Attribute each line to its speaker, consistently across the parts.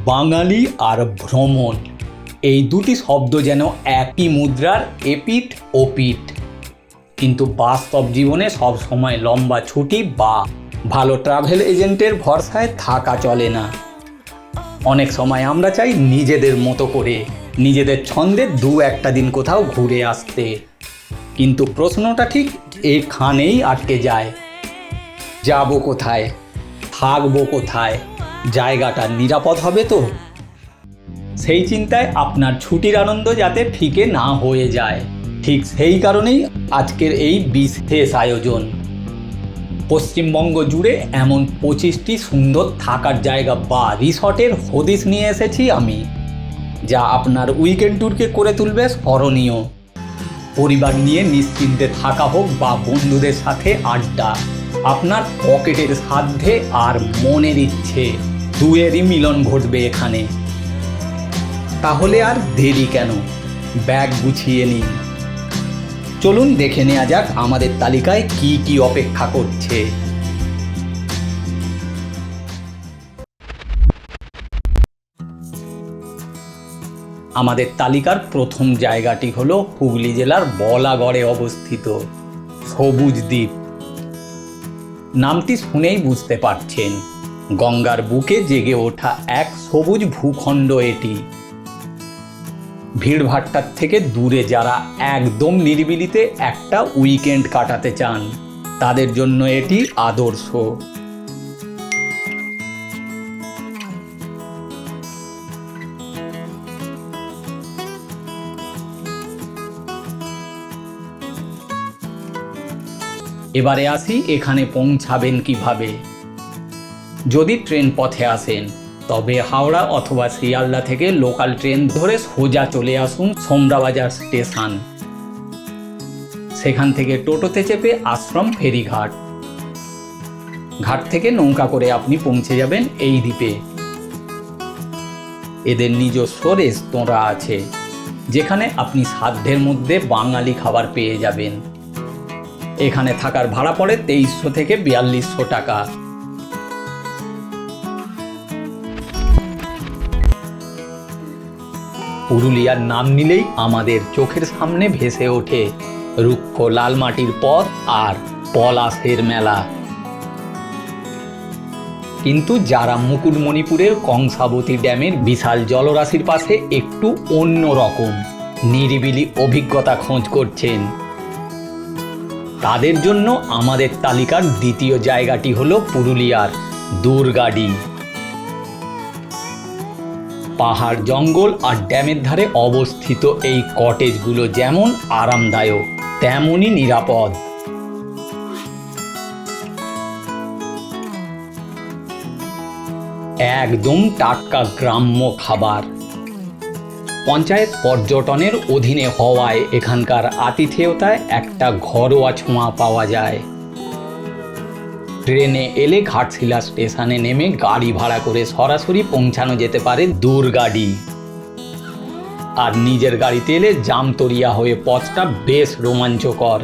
Speaker 1: বাঙালি আর ভ্রমণ এই দুটি শব্দ যেন একই মুদ্রার এপিঠ ওপিঠ, কিন্তু বাস্তব জীবনে সব সময় লম্বা ছুটি বা ভালো ট্রাভেল এজেন্টের ভরসায় থাকা চলে না। অনেক সময় আমরা চাই নিজেদের মতো করে নিজেদের ছন্দে দু একটা দিন কোথাও ঘুরে আসতে, কিন্তু প্রশ্নটা ঠিক এখানেই আটকে যায়। যাব কোথায়, থাকবো কোথায়, জায়গাটা নিরাপদ হবে তো? সেই চিন্তায় আপনার ছুটির আনন্দ যাতে ফিকে না হয়ে যায়, ঠিক সেই কারণেই আজকের এই বিশেষ আয়োজন। পশ্চিমবঙ্গ জুড়ে এমন 25টি সুন্দর থাকার জায়গা বা রিসর্টের হদিশ নিয়ে এসেছি আমি, যা আপনার উইকেন্ড ট্যুরকে করে তুলবে স্মরণীয়। পরিবার নিয়ে নিশ্চিন্তে থাকা হোক বা বন্ধুদের সাথে আড্ডা, আপনার পকেটের সাধ্যে আর মনের ইচ্ছে দুয়েরই মিলন ঘটবে এখানে। তাহলে আর দেরি কেন, ব্যাগ গুছিয়ে নিন। চলুন দেখে নেওয়া যাক আমাদের তালিকায় কি কি অপেক্ষা করছে। আমাদের তালিকার প্রথম জায়গাটি হলো হুগলি জেলার বলাগড়ে অবস্থিত সবুজ দ্বীপ। নামটি শুনেই বুঝতে পারছেন, গঙ্গার বুকে জেগে ওঠা এক সবুজ ভূখণ্ড এটি। ভিড়ভাট্টার থেকে দূরে যারা একদম নিরিবিলিতে একটা উইকেন্ড কাটাতে চান, তাদের জন্য এটি আদর্শ। এবারে আসি এখানে পৌঁছাবেন কিভাবে। যদি ট্রেন পথে আসেন তবে হাওড়া অথবা শিয়ালদা থেকে লোকাল ট্রেন ধরে সোজা চলে আসুন সোমরাবাজার স্টেশন। সেখান থেকে টোটোতে চেপে আশ্রম ফেরিঘাট। ঘাট থেকে নৌকা করে আপনি পৌঁছে যাবেন এই দ্বীপে। এদের নিজস্ব রেস্তোরাঁ আছে, যেখানে আপনি সাধ্যের মধ্যে বাঙালি খাবার পেয়ে যাবেন। এখানে থাকার ভাড়া পড়ে 2300 থেকে 4200 টাকা। পুরুলিয়ার নাম নিলেই আমাদের চোখের সামনে ভেসে ওঠে রুক্ষ লাল মাটির পথ আর পলাশের মেলা। কিন্তু যারা মুকুটমণিপুরের কংসাবতী ড্যামের বিশাল জলরাশির পাশে একটু অন্য রকম নিরিবিলি অভিজ্ঞতা খোঁজ করছেন, তাদের জন্য আমাদের তালিকার দ্বিতীয় জায়গাটি হলো পুরুলিয়ার দুর্গাডি। পাহাড়, জঙ্গল আর ড্যামের ধারে অবস্থিত এই কটেজগুলো যেমন আরামদায়ক তেমনই নিরাপদ। একদম টাটকা গ্রাম্য খাবার। পঞ্চায়েত পর্যটনের অধীনে হওয়ায় এখানকার আতিথেয়তায় একটা ঘরোয়া ছোঁয়া পাওয়া যায়। ট্রেনে এলে ঘাটশিলা স্টেশনে নেমে গাড়ি ভাড়া করে সরাসরি পৌঁছানো যেতে পারে দুর্গাডি। আর নিজের গাড়িতে এলে জামতরিয়া হয়ে পথটা বেশ রোমাঞ্চকর।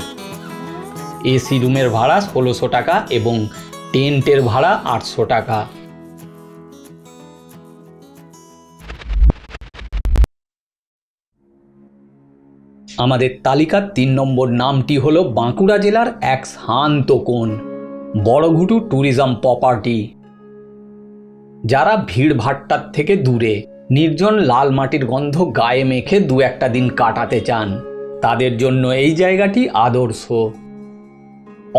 Speaker 1: এসি রুমের ভাড়া 1600 টাকা এবং টেন্টের ভাড়া 800 টাকা। আমাদের তালিকার 3 নম্বর নামটি হলো বাঁকুড়া জেলার এক শান্ত কোণ, বড়ঘুটু ট্যুরিজম প্রপার্টি। যারা ভিড়ভাট্টার থেকে দূরে নির্জন লাল মাটির গন্ধ গায়ে মেখে দু একটা দিন কাটাতে চান, তাদের জন্য এই জায়গাটি আদর্শ।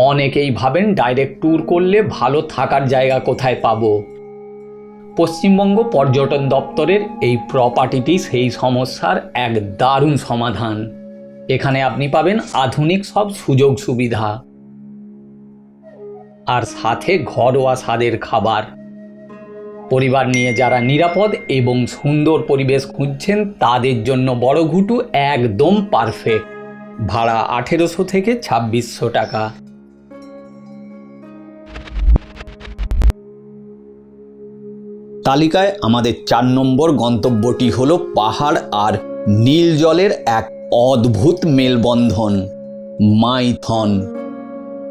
Speaker 1: অনেকেই ভাবেন ডাইরেক্ট ট্যুর করলে ভালো থাকার জায়গা কোথায় পাবো। পশ্চিমবঙ্গ পর্যটন দপ্তরের এই প্রপার্টিটি সেই সমস্যার এক দারুণ সমাধান। এখানে আপনি পাবেন আধুনিক সব সুযোগ সুবিধা আর সাথে ঘরোয়া স্বাদের খাবার। পরিবার নিয়ে যারা নিরাপদ এবং সুন্দর পরিবেশ খুঁজছেন, তাদের জন্য বড়ঘুটু একদম পারফেক্ট। ভাড়া 1800 থেকে 2600 টাকা। তালিকায় আমাদের 4 নম্বর গন্তব্যটি হলো পাহাড় আর নীল জলের এক অদ্ভুত মেলবন্ধন, মাইথন।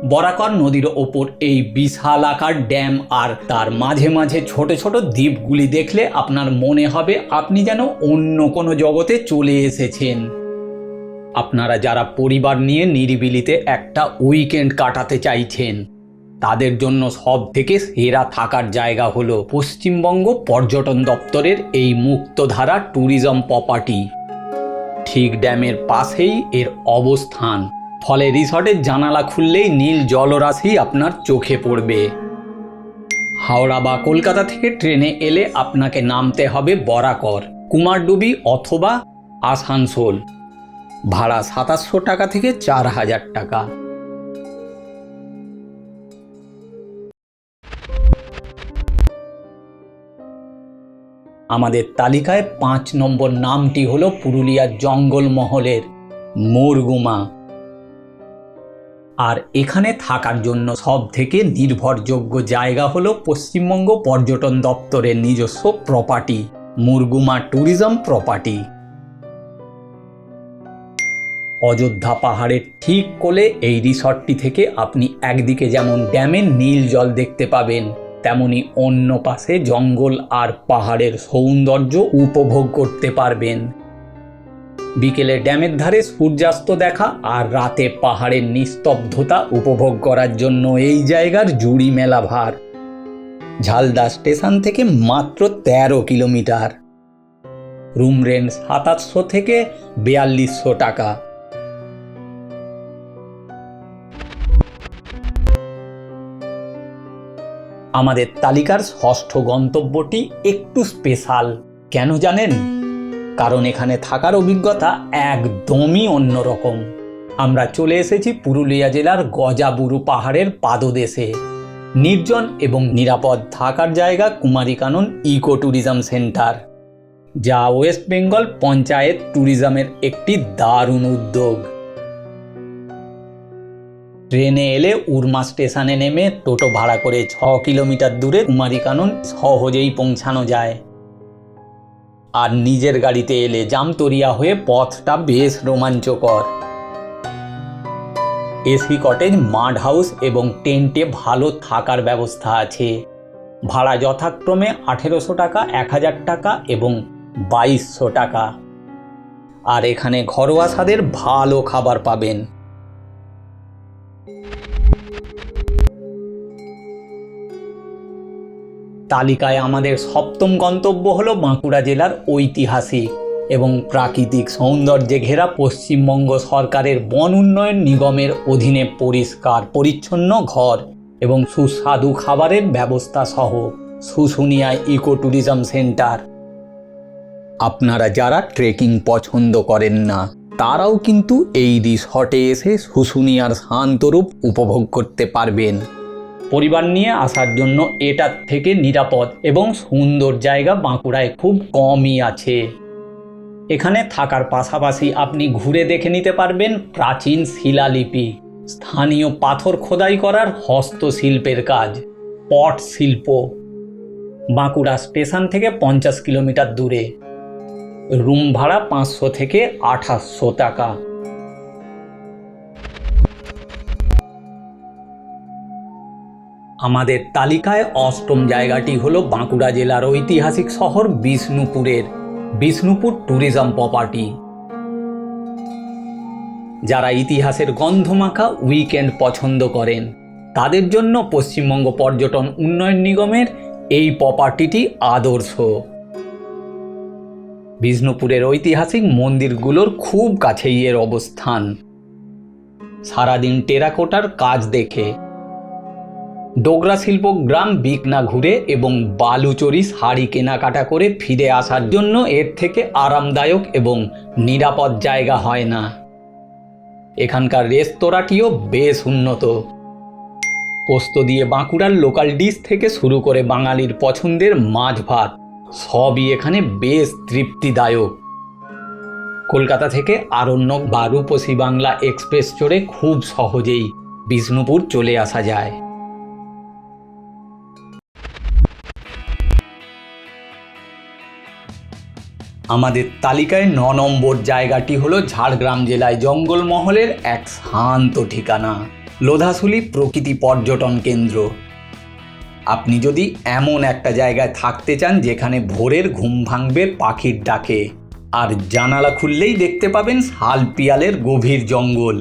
Speaker 1: বরাকর নদীর ওপর এই বিশালাকার ড্যাম আর তার মাঝে মাঝে ছোট ছোট দ্বীপগুলি দেখলে আপনার মনে হবে আপনি যেন অন্য কোনো জগতে চলে এসেছেন। আপনারা যারা পরিবার নিয়ে নিরিবিলিতে একটা উইকেন্ড কাটাতে চাইছেন, তাদের জন্য সব থেকে সেরা থাকার জায়গা হলো পশ্চিমবঙ্গ পর্যটন দপ্তরের এই মুক্তধারা ট্যুরিজম প্রপার্টি। ঠিক ড্যামের পাশেই এর অবস্থান, ফলে রিসর্টের জানালা খুললেই নীল জলরাশি আপনার চোখে পড়বে। হাওড়া বা কলকাতা থেকে ট্রেনে এলে আপনাকে নামতে হবে বরাকর, কুমারডুবি অথবা আসানসোল। ভাড়া 2700 টাকা থেকে 4000 টাকা। আমাদের তালিকায় 5 নম্বর নামটি হলো পুরুলিয়ার জঙ্গলমহলের মুরগুমা। আর এখানে থাকার জন্য সব থেকে নির্ভরযোগ্য জায়গা হলো পশ্চিমবঙ্গ পর্যটন দপ্তরের নিজস্ব property Murguma tourism property. Ayodhya পাহাড়ের ঠিক কোলে এই রিসর্টটি থেকে আপনি একদিকে যেমন ড্যামের নীল জল দেখতে পাবেন, তেমনি অন্য পাশে জঙ্গল আর পাহাড়ের সৌন্দর্য উপভোগ করতে পারবেন। বিকেলে ড্যামের ধারে সূর্যাস্ত দেখা আর রাতে পাহাড়ের নিস্তব্ধতা উপভোগ করার জন্য এই জায়গার জুড়ি মেলা ভার। ঝালদা স্টেশন থেকে মাত্র 13 কিলোমিটার। রুম রেন্ট 2700 থেকে 4200 টাকা। আমাদের তালিকার 6ষ্ঠ গন্তব্যটি একটু স্পেশাল। কেন জানেন? কারণ এখানে থাকার অভিজ্ঞতা একদমই অন্যরকম। আমরা চলে এসেছি পুরুলিয়া জেলার গজাবুরু পাহাড়ের পাদদেশে। নির্জন এবং নিরাপদ থাকার জায়গা কুমারীকানন ইকো ট্যুরিজম সেন্টার, যা ওয়েস্ট বেঙ্গল পঞ্চায়েত ট্যুরিজমের একটি দারুণ উদ্যোগ। ট্রেনে এলে উরমা স্টেশনে নেমে টোটো ভাড়া করে 6 কিলোমিটার দূরে কুমারীকানন সহজেই পৌঁছানো যায়। আর নিজের গাড়িতে এলে জামতরিয়া হয়ে পথটা বেশ রোমাঞ্চকর। এসি কটেজ, মাড হাউস এবং টেন্টে ভালো থাকার ব্যবস্থা আছে। ভাড়া যথাক্রমে 1800 টাকা, 1000 টাকা এবং 2200 টাকা। আর এখানে ঘরোয়া স্বাদের ভালো খাবার পাবেন। তালিকায় আমাদের 7ম গন্তব্য হলো বাঁকুড়া জেলার ঐতিহাসিক এবং প্রাকৃতিক সৌন্দর্যে ঘেরা পশ্চিমবঙ্গ সরকারের বন উন্নয়ন নিগমের অধীনে পরিষ্কার পরিচ্ছন্ন ঘর এবং সুস্বাদু খাবারের ব্যবস্থা সহ শুশুনিয়া ইকো ট্যুরিজম সেন্টার। আপনারা যারা ট্রেকিং পছন্দ করেন না, তারাও কিন্তু এই রিসর্টে এসে শুশুনিয়ার শান্তরূপ উপভোগ করতে পারবেন। পরিবার নিয়ে আসার জন্য এটার থেকে নিরাপদ এবং সুন্দর জায়গা বাঁকুড়ায় খুব কমই আছে। এখানে থাকার পাশাপাশি আপনি ঘুরে দেখে নিতে পারবেন প্রাচীন শিলালিপি, স্থানীয় পাথর খোদাই করার হস্তশিল্পের কাজ, পট শিল্প। বাঁকুড়া স্টেশন থেকে 50 কিলোমিটার দূরে। রুম ভাড়া 500 থেকে 2800 টাকা। আমাদের তালিকায় 8ম জায়গাটি হলো বাঁকুড়া জেলার ঐতিহাসিক শহর বিষ্ণুপুরের বিষ্ণুপুর ট্যুরিজম প্রপার্টি। যারা ইতিহাসের গন্ধমাখা উইকেন্ড পছন্দ করেন, তাদের জন্য পশ্চিমবঙ্গ পর্যটন উন্নয়ন নিগমের এই প্রপার্টিটি আদর্শ। বিষ্ণুপুরের ঐতিহাসিক মন্দিরগুলোর খুব কাছেই এর অবস্থান। সারাদিন টেরাকোটার কাজ দেখে, ডোগরা শিল্প গ্রাম বিকনা ঘুরে এবং বালুচরি শাড়ি কেনাকাটা করে ফিরে আসার জন্য এর থেকে আরামদায়ক এবং নিরাপদ জায়গা হয় না। এখানকার রেস্তোরাঁটিও বেশ উন্নত। পোস্ত দিয়ে বাঁকুড়ার লোকাল ডিশ থেকে শুরু করে বাঙালির পছন্দের মাছ ভাত সবই এখানে বেশ তৃপ্তিদায়ক। কলকাতা থেকে আরণ্যক বা রূপসী বাংলা এক্সপ্রেস চড়ে খুব সহজেই বিষ্ণুপুর চলে আসা যায়। আমাদের তালিকায় 9 নম্বর জায়গাটি হলো ঝাড়গ্রাম জেলায় জঙ্গলমহলের এক শান্ত ঠিকানা লোধাশুলি প্রকৃতি পর্যটন কেন্দ্র। আপনি যদি এমন একটা জায়গায় থাকতে চান যেখানে ভোরের ঘুম ভাঙবে পাখির ডাকে, আর জানালা খুললেই দেখতে পাবেন শাল পিয়ালের গভীর জঙ্গল,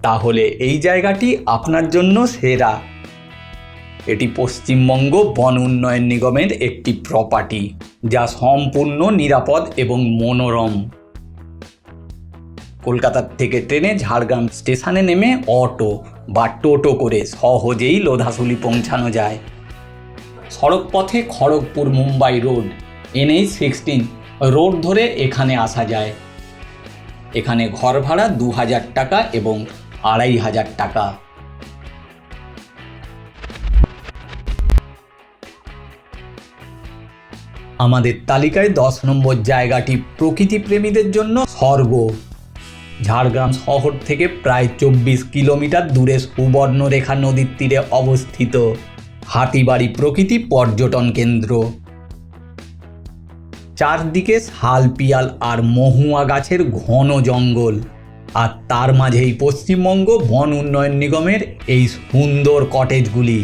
Speaker 1: তাহলে এই জায়গাটি আপনার জন্য সেরা। এটি পশ্চিমবঙ্গ বন উন্নয়ন নিগমের একটি প্রপার্টি, যা সম্পূর্ণ নিরাপদ এবং মনোরম। কলকাতার থেকে ট্রেনে ঝাড়গ্রাম স্টেশনে নেমে অটো বা টোটো করে সহজেই লোধাশুলি পৌঁছানো যায়। সড়কপথে Kharagpur Mumbai road NH-16 road ধরে এখানে আসা যায়। এখানে ঘর ভাড়া 2000 টাকা এবং 2500 টাকা। আমাদের তালিকায় 10 নম্বর জায়গাটি প্রকৃতিপ্রেমীদের জন্য স্বর্গ। ঝাড়গ্রাম শহর থেকে প্রায় 24 কিলোমিটার দূরে সুবর্ণরেখা নদীর তীরে অবস্থিত হাতিবাড়ি প্রকৃতি পর্যটন কেন্দ্র। চারদিকে শাল পিয়াল আর মহুয়া গাছের ঘন জঙ্গল, আর তার মাঝেই পশ্চিমবঙ্গ বন উন্নয়ন নিগমের এই সুন্দর কটেজগুলি।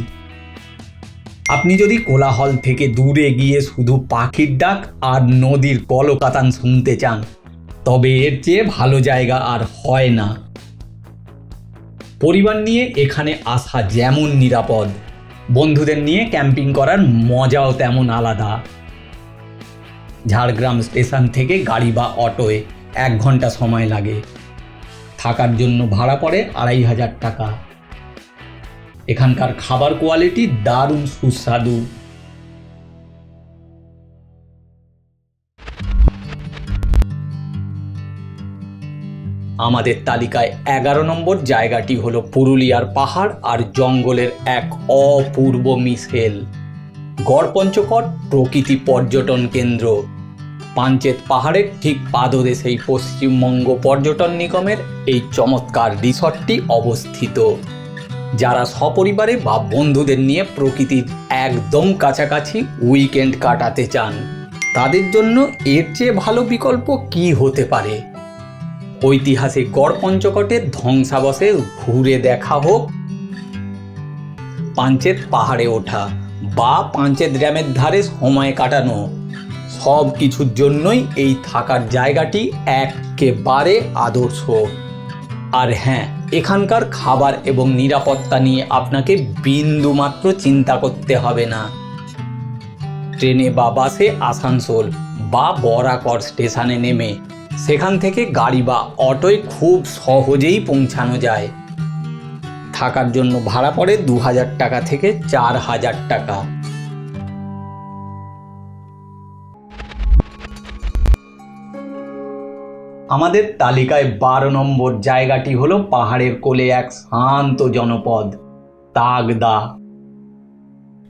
Speaker 1: আপনি যদি কোলাহল থেকে দূরে গিয়ে শুধু পাখির ডাক আর নদীর কলকাতান শুনতে চান, তবে এর চেয়ে ভালো জায়গা আর হয় না। পরিবার নিয়ে এখানে আসা যেমন নিরাপদ, বন্ধুদের নিয়ে ক্যাম্পিং করার মজাও তেমন আলাদা। ঝাড়গ্রাম স্টেশন থেকে গাড়ি বা অটোয় 1 ঘন্টা সময় লাগে। থাকার জন্য ভাড়া পড়ে 2500 টাকা। এখানকার খাবার কোয়ালিটি দারুণ সুস্বাদু। আমাদের তালিকায় 11 নম্বর জায়গাটি হলো পুরুলিয়ার পাহাড় আর জঙ্গলের এক অপূর্ব মিশেল, গড়পঞ্চকোট প্রকৃতি পর্যটন কেন্দ্র। পাঞ্চেত পাহাড়ের ঠিক পাদদেশেই পশ্চিমবঙ্গ পর্যটন নিগমের এই চমৎকার রিসর্টটি অবস্থিত। যারা সপরিবারে বা বন্ধুদের নিয়ে প্রকৃতির একদম কাছাকাছি উইকেন্ড কাটাতে চান, তাদের জন্য এর চেয়ে ভালো বিকল্প কি হতে পারে। ঐতিহাসিক গড়পঞ্চকোটের ধ্বংসাবশেষ ঘুরে দেখা হোক, পাঞ্চেত পাহাড়ে ওঠা বা পাঞ্চেত ড্যামের ধারে সময় কাটানো, সব কিছুর জন্যই এই থাকার জায়গাটি একেবারে আদর্শ। আর হ্যাঁ, এখানকার খাবার এবং নিরাপত্তা নিয়ে আপনাকে বিন্দুমাত্র চিন্তা করতে হবে না। ট্রেনে বা বাসে আসানসোল বা বরাকর স্টেশনে নেমে সেখান থেকে গাড়ি বা অটোয় খুব সহজেই পৌঁছানো যায়। থাকার জন্য ভাড়া পড়ে 2000 টাকা থেকে 4000 টাকা। আমাদের তালিকায় 12 নম্বর জায়গাটি হলো পাহাড়ের কোলে এক শান্ত জনপদ তাগদা।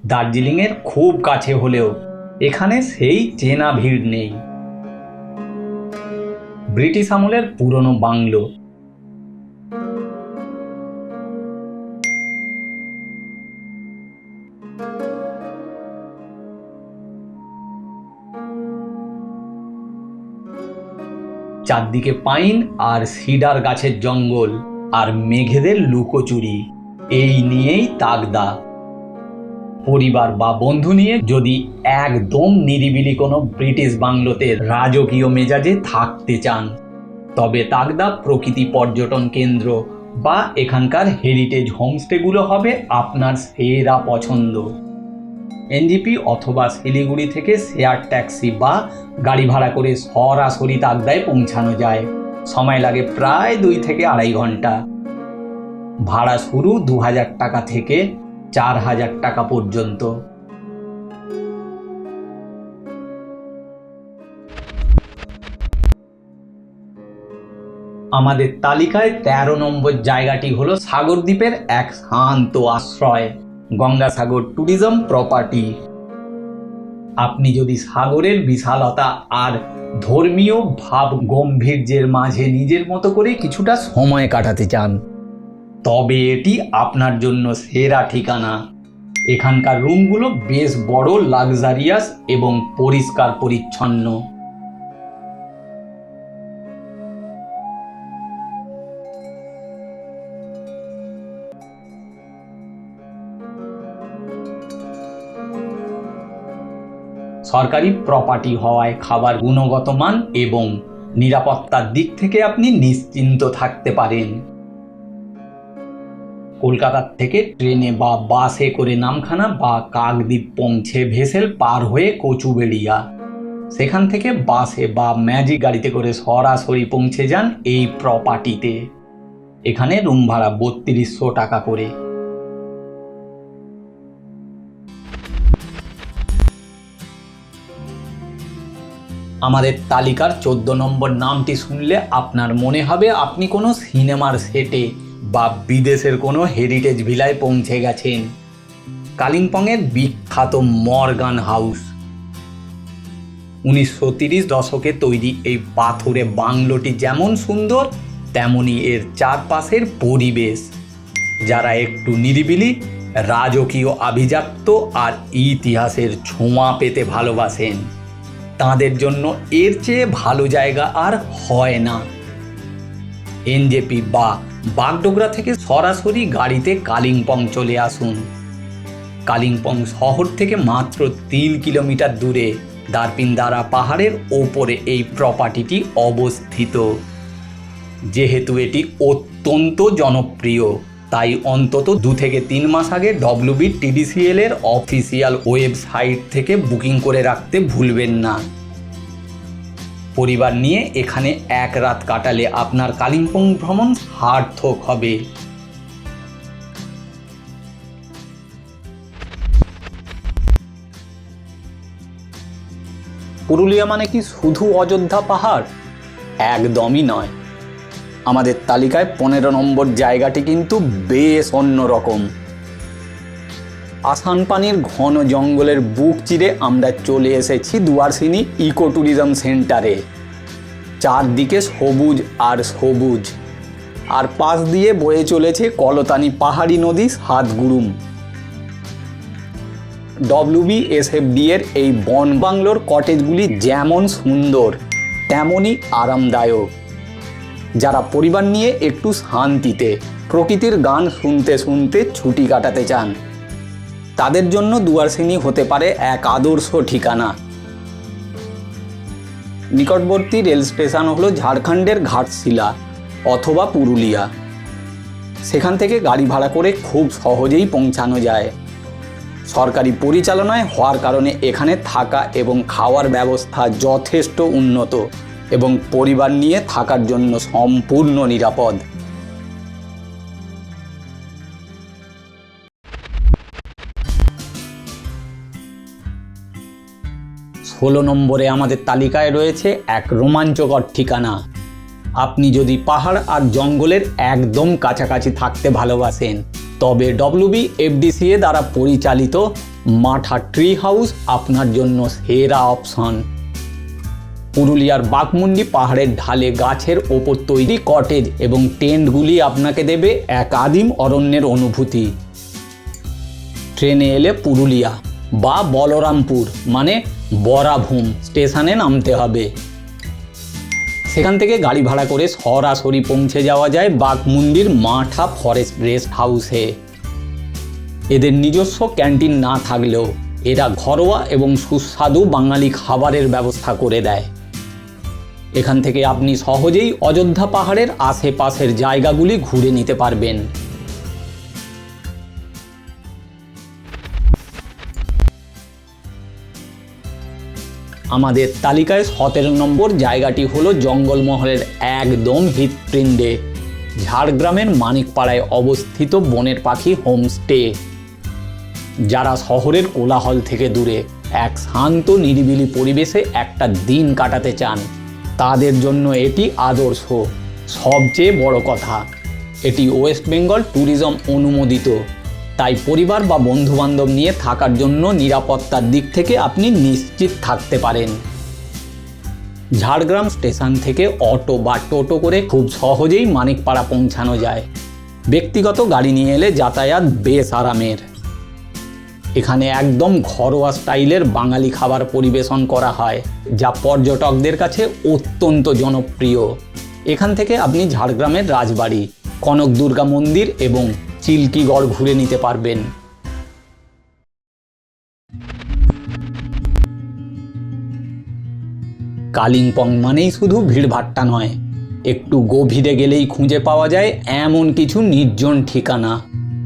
Speaker 1: দার্জিলিংয়ের খুব কাছে হলেও এখানে সেই চেনা ভিড় নেই। ব্রিটিশ আমলের পুরনো বাংলো। চারদিকে পাইন আর সিডার গাছের জঙ্গল আর মেঘেদের লুকোচুরি, এই নিয়েই তাগদা। পরিবার বা বন্ধু নিয়ে যদি একদম নিরিবিলি কোনো ব্রিটিশ বাংলোতে রাজকীয় মেজাজে থাকতে চান, তবে তাগদা প্রকৃতি পর্যটন কেন্দ্র বা এখানকার হেরিটেজ হোমস্টেগুলো হবে আপনার সেরা পছন্দ। NGP অথবা শিলিগুড়ি থেকে শেয়ার ট্যাক্সি বা গাড়ি ভাড়া করে সরাসরি তাগদায় পৌঁছানো যায়। সময় লাগে প্রায় 2 থেকে 2.5 ঘন্টা। ভাড়া শুরু 2000 টাকা থেকে 4000 টাকা পর্যন্ত। আমাদের তালিকায় 13 নম্বর জায়গাটি হলো সাগরদ্বীপের এক শান্ত আশ্রয়, গঙ্গাসাগর ট্যুরিজম প্রপার্টি। আপনি যদি সাগরের বিশালতা আর ধর্মীয় ভাব গম্ভীর্যের মাঝে নিজের মতো করে কিছুটা সময় কাটাতে চান, তবে এটি আপনার জন্য সেরা ঠিকানা। এখানকার রুমগুলো বেশ বড়, লাক্সারিয়াস এবং পরিষ্কার পরিচ্ছন্ন। সরকারি প্রপার্টি হওয়ায় খাবার গুণগত মান এবং নিরাপত্তার দিক থেকে আপনি নিশ্চিন্ত থাকতে পারেন। কলকাতার থেকে ট্রেনে বা বাসে করে নামখানা বা কাকদ্বীপ পৌঁছে ভেসেল পার হয়ে কচুবেড়িয়া, সেখান থেকে বাসে বা ম্যাজিক গাড়িতে করে সরাসরি পৌঁছে যান এই প্রপার্টিতে। এখানে রুম ভাড়া ৩২০০ টাকা করে। আমাদের তালিকার ১৪ নম্বর নামটি শুনলে আপনার মনে হবে আপনি কোনো সিনেমার সেটে বা বিদেশের কোনো হেরিটেজ ভিলায় পৌঁছে গেছেন। কালিম্পংয়ের বিখ্যাত মর্গান হাউস। ১৯৩০ দশকে তৈরি এই পাথুরে বাংলোটি যেমন সুন্দর, তেমনি এর চারপাশের পরিবেশ। যারা একটু নিরিবিলি, রাজকীয় আভিজাত্য আর ইতিহাসের ছোঁয়া পেতে ভালোবাসেন, তাদের জন্য এর চেয়ে ভালো জায়গা আর হয় না। এনজেপি বা বাগডোগরা থেকে সরাসরি গাড়িতে কালিম্পং চলে আসুন। কালিম্পং শহর থেকে মাত্র ৩ কিলোমিটার দূরে দারপিনদারা পাহাড়ের ওপরে এই প্রপার্টিটি অবস্থিত। যেহেতু এটি অত্যন্ত জনপ্রিয়, তাই অন্তত ২ থেকে ৩ মাস আগে WBTDCL এর অফিসিয়াল ওয়েবসাইট থেকে বুকিং করে রাখতে ভুলবেন না। পরিবার নিয়ে এখানে এক রাত কাটালে আপনার কালিম্পং ভ্রমণ সার্থক হবে। পুরুলিয়া মানে কি শুধু অযোধ্যা পাহাড়? একদমই নয়। আমাদের তালিকায় ১৫ নম্বর জায়গাটি কিন্তু বেশ অন্যরকম। আসানপানির ঘন জঙ্গলের বুক চিরে আমরা চলে এসেছি দুয়ারসিনি ইকো ট্যুরিজম সেন্টারে। চারদিকে সবুজ আর সবুজ, আর পাশ দিয়ে বয়ে চলেছে কলতানি পাহাড়ি নদী সাতগুরুম। WBSFD এর এই বন বাংলোর কটেজগুলি যেমন সুন্দর, তেমনই আরামদায়ক। যারা পরিবার নিয়ে একটু শান্তিতে প্রকৃতির গান শুনতে শুনতে ছুটি কাটাতে চান, তাদের জন্য দুয়ারসিনি হতে পারে এক আদর্শ ঠিকানা। নিকটবর্তী রেল স্টেশন হলো ঝাড়খণ্ডের ঘাটশিলা অথবা পুরুলিয়া। সেখান থেকে গাড়ি ভাড়া করে খুব সহজেই পৌঁছানো যায়। সরকারি পরিচালনায় হওয়ার কারণে এখানে থাকা এবং খাওয়ার ব্যবস্থা যথেষ্ট উন্নত এবং পরিবার নিয়ে থাকার জন্য সম্পূর্ণ নিরাপদ। ষোলো নম্বরে আমাদের তালিকায় রয়েছে এক রোমাঞ্চকর ঠিকানা। আপনি যদি পাহাড় আর জঙ্গলের একদম কাছাকাছি থাকতে ভালোবাসেন, তবে WBFDCA দ্বারা পরিচালিত মাঠা ট্রি হাউস আপনার জন্য সেরা অপশন। পুরুলিয়ার বাঘমুন্ডি পাহাড়ের ঢালে গাছের ওপর তৈরি কটেজ এবং টেন্টগুলি আপনাকে দেবে এক আদিম অরণ্যের অনুভূতি। ট্রেনে এলে পুরুলিয়া বা বলরামপুর মানে বরাভূম স্টেশনে নামতে হবে। সেখান থেকে গাড়ি ভাড়া করে সরাসরি পৌঁছে যাওয়া যায় বাঘমুন্ডির মাঠা ফরেস্ট রেস্ট হাউসে। এদের নিজস্ব ক্যান্টিন না থাকলেও এরা ঘরোয়া এবং সুস্বাদু বাঙালি খাবারের ব্যবস্থা করে দেয়। এখান থেকে আপনি সহজেই অযোধ্যা পাহাড়ের আশেপাশের জায়গাগুলি ঘুরে নিতে পারবেন। আমাদের তালিকায় 17 নম্বর জায়গাটি হলো জঙ্গলমহলের একদম হৃৎপিণ্ডে ঝাড়গ্রামের মানিকপাড়ায় অবস্থিত বনের পাখি হোমস্টে। যারা শহরের কোলাহল থেকে দূরে এক শান্ত নিরিবিলি পরিবেশে একটা দিন কাটাতে চান, তাদের জন্য এটি আদর্শ। সবচেয়ে বড় কথা, এটি ওয়েস্ট বেঙ্গল ট্যুরিজম অনুমোদিত, তাই পরিবার বা বন্ধুবান্ধব নিয়ে থাকার জন্য নিরাপত্তার দিক থেকে আপনি নিশ্চিত থাকতে পারেন। ঝাড়গ্রাম স্টেশন থেকে অটো বা টোটো করে খুব সহজেই মানিকপাড়া পৌঁছানো যায়। ব্যক্তিগত গাড়ি নিয়ে এলে যাতায়াত বেশ আরামের। এখানে একদম ঘরোয়া স্টাইলের বাঙালি খাবার পরিবেশন করা হয়, যা পর্যটকদের কাছে অত্যন্ত জনপ্রিয়। এখান থেকে আপনি ঝাড়গ্রামের রাজবাড়ি, কনক দুর্গা মন্দির এবং চিল্কিগড় ঘুরে নিতে পারবেন। কালিম্পং মানেই শুধু ভিড়ভাট্টা নয়, একটু গভীরে গেলেই খুঁজে পাওয়া যায় এমন কিছু নির্জন ঠিকানা।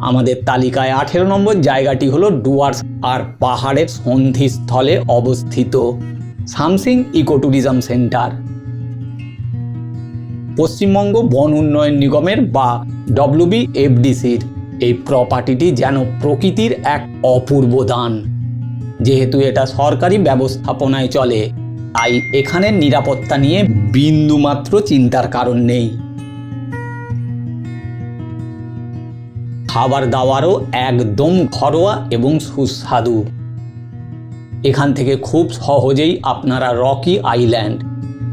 Speaker 1: আমাদের তালিকায় 18 নম্বর জায়গাটি হলো ডুয়ার্স আর পাহাড়ের সন্ধিস্থলে অবস্থিত Samsing eco tourism centre. Paschimbanga বন উন্নয়ন নিগমের বা WBFDCর এই প্রপার্টিটি যেন প্রকৃতির এক অপূর্ব দান। যেহেতু এটা সরকারি ব্যবস্থাপনায় চলে, তাই এখানের নিরাপত্তা নিয়ে বিন্দুমাত্র চিন্তার কারণ নেই। খাবার দাবারও একদম ঘরোয়া এবং সুস্বাদু। এখান থেকে খুব সহজেই আপনারা রকি আইল্যান্ড,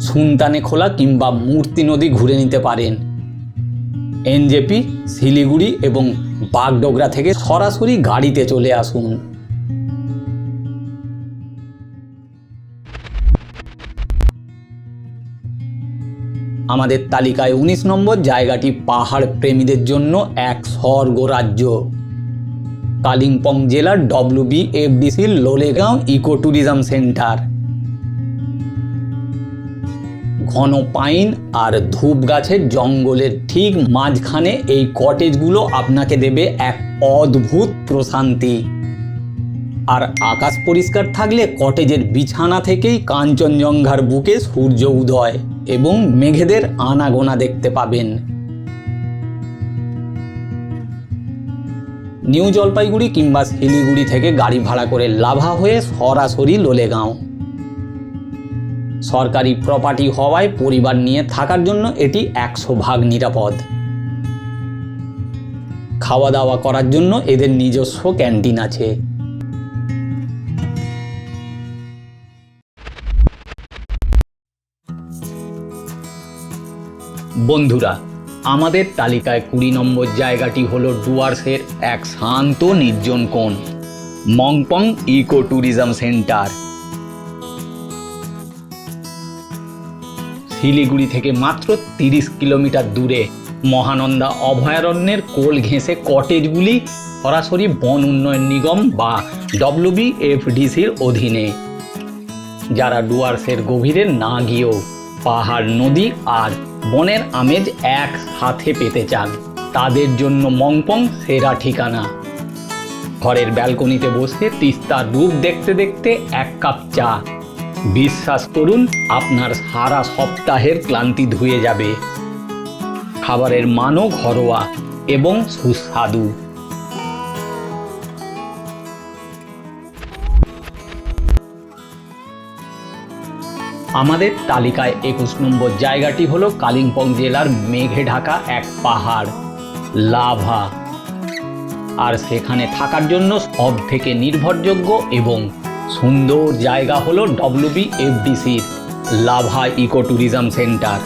Speaker 1: সুনতানেখোলা কিংবা মূর্তি নদী ঘুরে নিতে পারেন। NJP, শিলিগুড়ি এবং বাগডোগরা থেকে সরাসরি গাড়িতে চলে আসুন। আমাদের তালিকায় 19 নম্বর জায়গাটি পাহাড় প্রেমীদের জন্য এক স্বর্গরাজ্য, কালিম্পং জেলার WBFDCর লোলেগাঁও ইকো ট্যুরিজম সেন্টার। ঘন পাইন আর ধূপ গাছের জঙ্গলের ঠিক মাঝখানে এই কটেজগুলো আপনাকে দেবে এক অদ্ভুত প্রশান্তি। আর আকাশ পরিষ্কার থাকলে কটেজের বিছানা থেকেই কাঞ্চনজঙ্ঘার বুকে সূর্য উদয় এবং মেঘেদের আনাগোনা দেখতে পাবেন। নিউ জলপাইগুড়ি কিংবা শিলিগুড়ি থেকে গাড়ি ভাড়া করে লাভা হয়ে সরাসরি লোলেগাঁও। সরকারি প্রপার্টি হওয়ায় পরিবার নিয়ে থাকার জন্য এটি 100% নিরাপদ। খাওয়া দাওয়া করার জন্য এদের নিজস্ব ক্যান্টিন আছে। বন্ধুরা, আমাদের তালিকায় 20 নম্বর জায়গাটি হলো ডুয়ার্সের এক শান্ত নির্জন কোণ, Mongpong eco tourism centre. Siliguri থেকে মাত্র 30 কিলোমিটার দূরে মহানন্দা অভয়ারণ্যের কোল ঘেঁষে কটেজগুলি সরাসরি বন উন্নয়ন নিগম বা WBFDCর অধীনে। যারা ডুয়ার্সের গভীরে না গিয়েও পাহাড়, নদী আর বনের আমেজ একসাথে পেতে চান, তাদের জন্য মংপং সেরা ঠিকানা। ঘরের ব্যালকনিতে বসে তিস্তার রূপ দেখতে দেখতে এক কাপ চা, বিশ্বাস করুন আপনার সারা সপ্তাহের ক্লান্তি ধুয়ে যাবে। খাবারের মানও ঘরোয়া এবং সুস্বাদু। আমাদের তালিকায় 21 নম্বর জায়গাটি হলো কালিম্পং জেলার মেঘে ঢাকা এক পাহাড়, লাভা। আর সেখানে থাকার জন্য সব থেকে নির্ভরযোগ্য এবং সুন্দর জায়গা হলো WBFDCর লাভা ইকো ট্যুরিজম সেন্টার।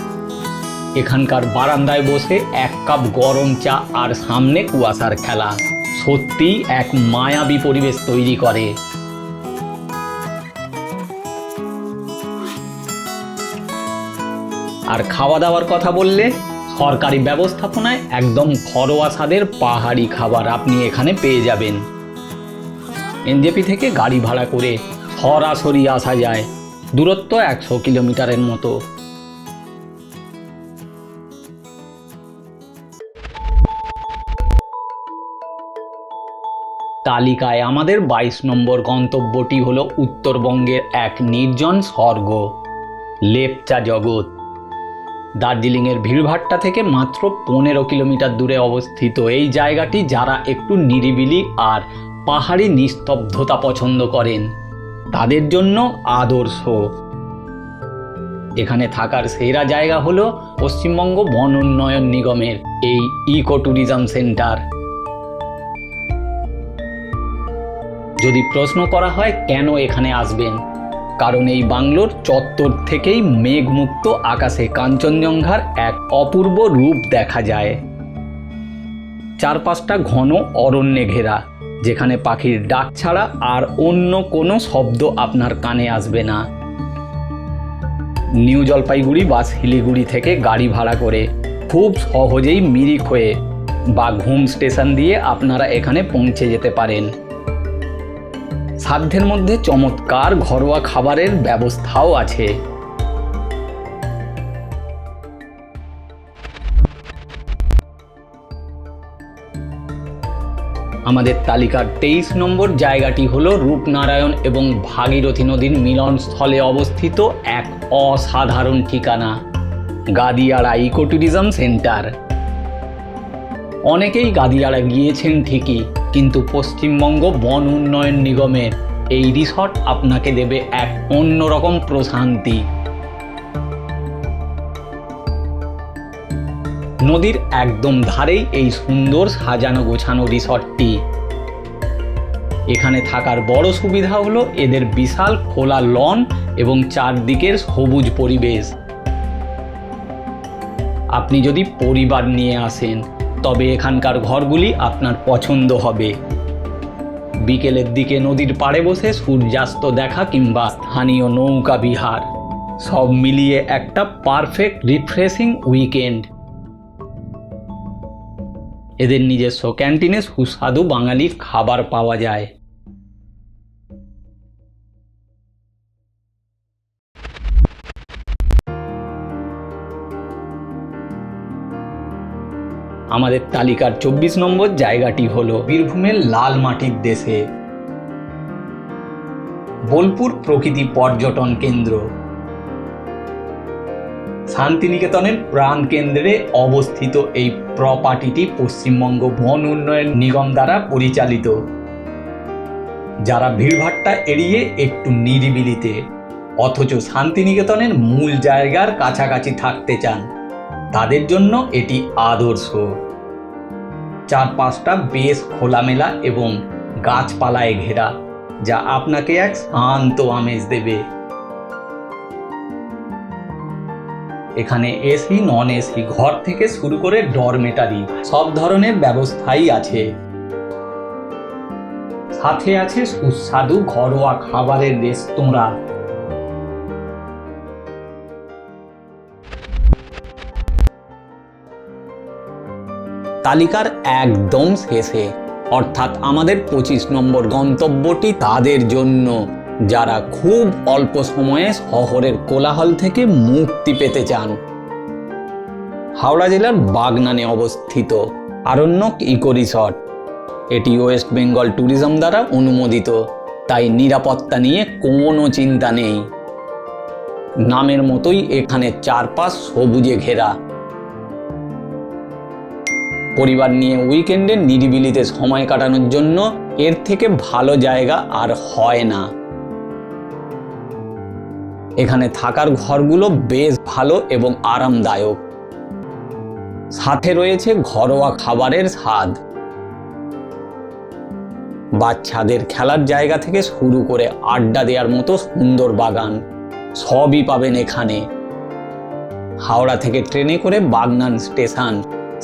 Speaker 1: এখানকার বারান্দায় বসে এক কাপ গরম চা আর সামনে কুয়াশার খেলা সত্যিই এক মায়াবী পরিবেশ তৈরি করে। আর খাওয়া দাওয়ার কথা বললে সরকারি ব্যবস্থাপনায় একদম ঘরোয়া স্বাদের পাহাড়ি খাবার আপনি এখানে পেয়ে যাবেন। NJP থেকে গাড়ি ভাড়া করে সরাসরি আসা যায়, দূরত্ব 100 কিলোমিটারের মতো। তালিকায় আমাদের 22 নম্বর গন্তব্যটি হলো উত্তরবঙ্গের এক নির্জন স্বর্গ, লেপচা জগৎ। দার্জিলিংয়ের ভিড়ভাট্টা থেকে মাত্র 15 কিলোমিটার দূরে অবস্থিত এই জায়গাটি যারা একটু নিরিবিলি আর পাহাড়ি নিস্তব্ধতা পছন্দ করেন তাদের জন্য আদর্শ। এখানে থাকার সেরা জায়গা হলো পশ্চিমবঙ্গ বন উন্নয়ন নিগমের এই ইকো ট্যুরিজম সেন্টার। যদি প্রশ্ন করা হয় কেন এখানে আসবেন, কারণ এই বাংলোর চত্বর থেকেই মেঘমুক্ত আকাশে কাঞ্চনজঙ্ঘার এক অপূর্ব রূপ দেখা যায়। চারপাশটা ঘন অরণ্যে ঘেরা, যেখানে পাখির ডাক ছাড়া আর অন্য কোনো শব্দ আপনার কানে আসবে না। নিউ জলপাইগুড়ি বা শিলিগুড়ি থেকে গাড়ি ভাড়া করে খুব সহজেই মিরিক হয়ে বা ঘুম স্টেশন দিয়ে আপনারা এখানে পৌঁছে যেতে পারেন। সাধ্যের মধ্যে চমৎকার ঘরোয়া খাবারের ব্যবস্থাও আছে। আমাদের তালিকার 23 নম্বর জায়গাটি হলো রূপনারায়ণ এবং ভাগীরথী নদীর মিলনস্থলে অবস্থিত এক অসাধারণ ঠিকানা, গাদিয়াড়া ইকো ট্যুরিজম সেন্টার। অনেকেই গাদিয়াড়া গিয়েছেন ঠিকই, কিন্তু পশ্চিমবঙ্গ বন উন্নয়ন নিগমের এই রিসর্ট আপনাকে দেবে এক অন্যরকম প্রশান্তি। নদীর একদম ধারেই এই সুন্দর সাজানো গোছানো রিসর্টটি। এখানে থাকার বড় সুবিধা হলো এদের বিশাল খোলা লন এবং চারদিকের সবুজ পরিবেশ। আপনি যদি পরিবার নিয়ে আসেন তবে এখানকার ঘরগুলি আপনার পছন্দ হবে। বিকেলের দিকে নদীর পাড়ে বসে সূর্যাস্ত দেখা কিংবা স্থানীয় নৌকা বিহার, সব মিলিয়ে একটা পারফেক্ট রিফ্রেশিং উইকেন্ড। এদের নিজস্ব ক্যান্টিনে সুস্বাদু বাঙালি খাবার পাওয়া যায়। আমাদের তালিকার 24 নম্বর জায়গাটি হলো বীরভূমের লাল মাটির দেশে বোলপুর প্রকৃতি পর্যটন কেন্দ্র। শান্তিনিকেতনের প্রাণকেন্দ্রে অবস্থিত এই প্রপার্টিটি পশ্চিমবঙ্গ বন উন্নয়ন নিগম দ্বারা পরিচালিত। যারা ভিড়ভাট্টা এড়িয়ে একটু নিরিবিলিতে অথচ শান্তিনিকেতনের মূল জায়গার কাছাকাছি থাকতে চান, তাদের জন্য এটি আদর্শ। চারপাশটা বেশ খোলামেলা এবং গাছপালায় ঘেরা, যা আপনাকে এক শান্ত আমেজ দেবে। এখানে এসি, নন এসি, ঘর থেকে শুরু করে ডরমেটারি সব ধরনের ব্যবস্থাই আছে। সাথে আছে সুস্বাদু ঘরোয়া খাবারের রেস্তোরাঁ। তালিকার একদম শেষে, অর্থাৎ আমাদের 25 নম্বর গন্তব্যটি তাদের জন্য যারা খুব অল্প সময়ে শহরের কোলাহল থেকে মুক্তি পেতে চান। হাওড়া জেলার বাগনানে অবস্থিত আরণ্যক ইকো রিসর্ট। এটি ওয়েস্ট বেঙ্গল ট্যুরিজম দ্বারা অনুমোদিত, তাই নিরাপত্তা নিয়ে কোনো চিন্তা নেই। নামের মতোই এখানে চারপাশ সবুজে ঘেরা। পরিবার নিয়ে উইকেন্ডে নিরিবিলিতে সময় কাটানোর জন্য এর থেকে ভালো জায়গা আর হয় না। এখানে থাকার ঘরগুলো বেশ ভালো এবং আরামদায়ক। সাথে রয়েছে ঘরোয়া খাবারের স্বাদ। বাচ্চাদের খেলার জায়গা থেকে শুরু করে আড্ডা দেওয়ার মতো সুন্দর বাগান সবই পাবেন এখানে। হাওড়া থেকে ট্রেনে করে বাগনান স্টেশন,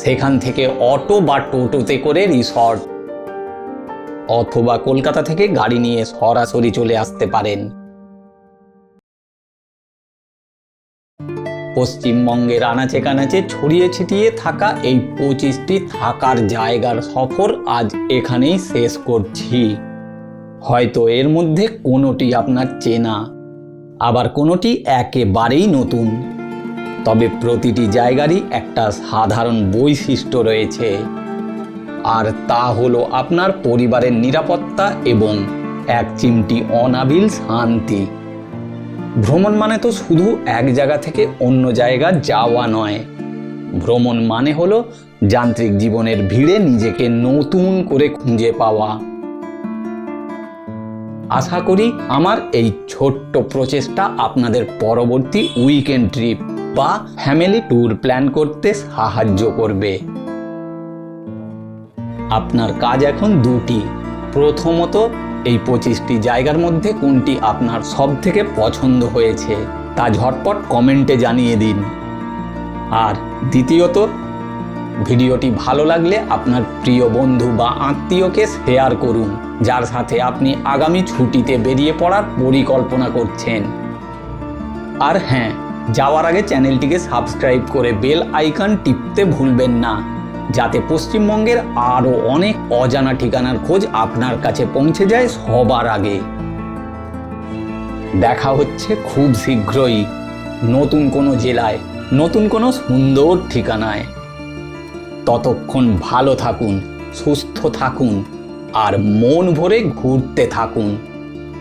Speaker 1: সেখান থেকে অটো বা টোটোতে করে রিসর্ট, অথবা কলকাতা থেকে গাড়ি নিয়ে সরাসরি চলে আসতে পারেন। পশ্চিমবঙ্গের আনাচে কানাচে ছড়িয়ে ছিটিয়ে থাকা এই 25টি থাকার জায়গার সফর আজ এখানেই শেষ করছি। হয়তো এর মধ্যে কোনোটি আপনার চেনা, আবার কোনোটি একেবারেই নতুন, তবে প্রতিটি জায়গারই একটা সাধারণ বৈশিষ্ট্য রয়েছে, আর তা হলো আপনার পরিবারের নিরাপত্তা এবং এক চিমটি অনাবিল শান্তি। ভ্রমণ মানে তো শুধু এক জায়গা থেকে অন্য জায়গা যাওয়া নয়, ভ্রমণ মানে হলো যান্ত্রিক জীবনের ভিড়ে নিজেকে নতুন করে খুঁজে পাওয়া। আশা করি আমার এই ছোট্ট প্রচেষ্টা আপনাদের পরবর্তী উইকেন্ড ট্রিপ বা ফ্যামিলি ট্যুর প্ল্যান করতে সাহায্য করবে। আপনার কাজ এখন দুটি। প্রথমত, এই 25টি জায়গার মধ্যে কোনটি আপনার সব থেকে পছন্দ হয়েছে তা ঝটপট কমেন্টে জানিয়ে দিন। আর দ্বিতীয়ত, ভিডিওটি ভালো লাগলে আপনার প্রিয় বন্ধু বা আত্মীয়কে শেয়ার করুন, যার সাথে আপনি আগামী ছুটিতে বেরিয়ে পড়ার পরিকল্পনা করছেন। আর হ্যাঁ, যাওয়ার আগে চ্যানেলটিকে সাবস্ক্রাইব করে বেল আইকন টিপতে ভুলবেন না, যাতে পশ্চিমবঙ্গের আরও অনেক অজানা ঠিকানার খোঁজ আপনার কাছে পৌঁছে যায় সবার আগে। দেখা হচ্ছে খুব শীঘ্রই নতুন কোনো জেলায়, নতুন কোনো সুন্দর ঠিকানায়। ততক্ষণ ভালো থাকুন, সুস্থ থাকুন, আর মন ভরে ঘুরতে থাকুন।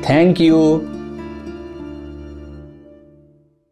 Speaker 1: Thank you.